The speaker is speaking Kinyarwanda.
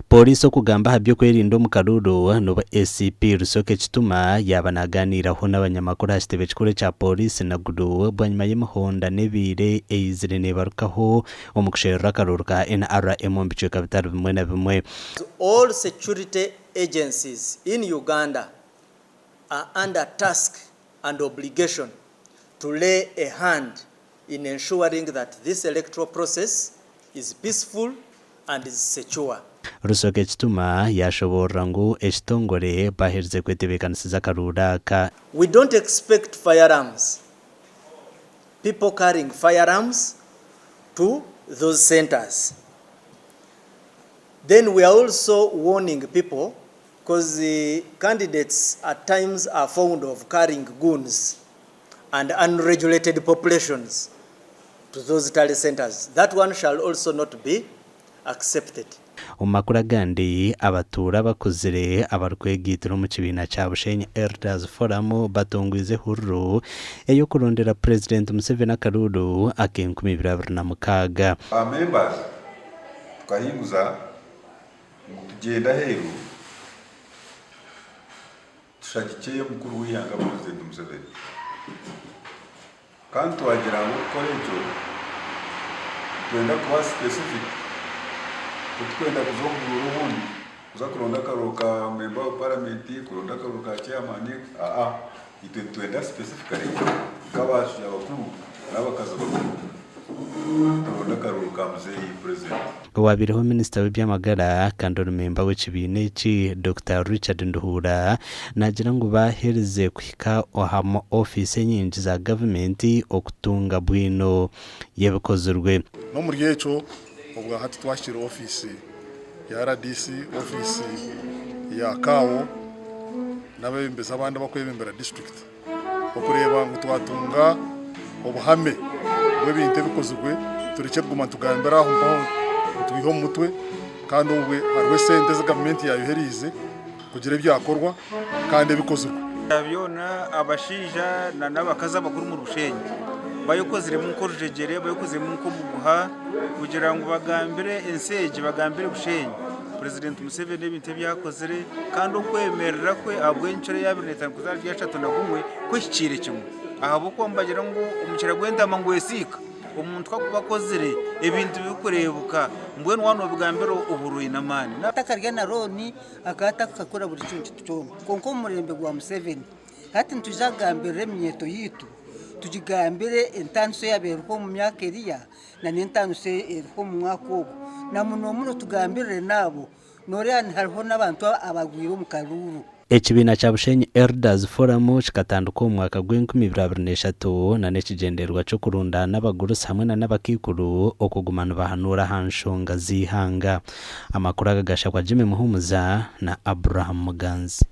polisi okugamba habyo kwerinda mu Karuru no ACP Rusoke Kituma yabanaganiraho n'abanyamakuru hasitebe kikuru cya polisi na gudu bwanyuma y'umuhonda nebire eizire nebarukaho omukushera Karuru ka NRM mbicuka bitaro bimwe na bimwe. All security agencies in Uganda are under task and obligation to lay a hand in ensuring that this electoral process is peaceful and is secure. Rusoke Kituma yashobora ngo ekitongore bahereze kwetebekanisiza Karuru ka. We don't expect firearms, people carrying firearms to those centers. Then we are also warning people, because the candidates at times are found of carrying guns and unregulated populations to those tally centers. That one shall also not be accepted. Umakura gandi abatura bakuzire abarwegitiro mu kibina cya Bushenyi Elders Forum batongwize hururu eyo kurondera President Museveni Karuru akenkumi 2026. Members tukahinguza tugenda heru tushagikeye mukuru w'ihanga President Museveni kandi twagira ngo kolejo twenda kuba specific twenda kuzongura ubundi uza kuronda karoka member of parliament kuronda karoka chairman ite twenda specifically kabasha abakuru n'abakaza bakuru kuronda karoka muzei president wabiriho minister w'ibyamagara kandi member w'ikibine ki Dr. Richard Nduhura nagira ngo bahereze kwika ohama office nyinji za government okutunga bwino yebekozurwe no muri yecho ubwo hati twashira office ya RDC office ya Kawo n'abembeza abandi bakwebembera district okureba ngo twatunga obuhame bw'ebintu bikozwe tureke guma tugambera aho tubiho mutwe kandi ubwe harwe sente za government yayoherize kugira byakorwa kandi bikozwe abyona abashija n'abakaza bakuru mu Rushenyi bayokozire mu korujegere bayokozire mu komuha kugira ngo bagambire enseje bagambire Bushenyi President Museveni ebintu byakozire kandi okwemerera kwe abwencere yabireta kuzarya chatona gumwe kwishikire kimwe ahabo kombagira ngo umukira gwenda mangu esika umuntu twakubakozire ebintu bikurebuka mbwe nwano bigambiro uburuyi namani atakarya na roni akata kakora buri kintu cyomwe konko murembe gwa Museveni hati ntujagambire myeto yitu tujigambire entanso yaberuko mu myaka eriya na nentanso eriko mu mwaka ogo na muno tugambire nabo norani hariho n'abantu abagwiro mu Karuru. Ekibina cya Bushenyi Elders Forum kikatanduka mu mwaka gw'2023 na nekigenderwa cyo kurunda n'abagurusi hamwe n'abakikuru okugumana bahanura hanshonga zihanga. Amakuru agagasha kwa Jimmy Muhumuza na Abraham Muganzi.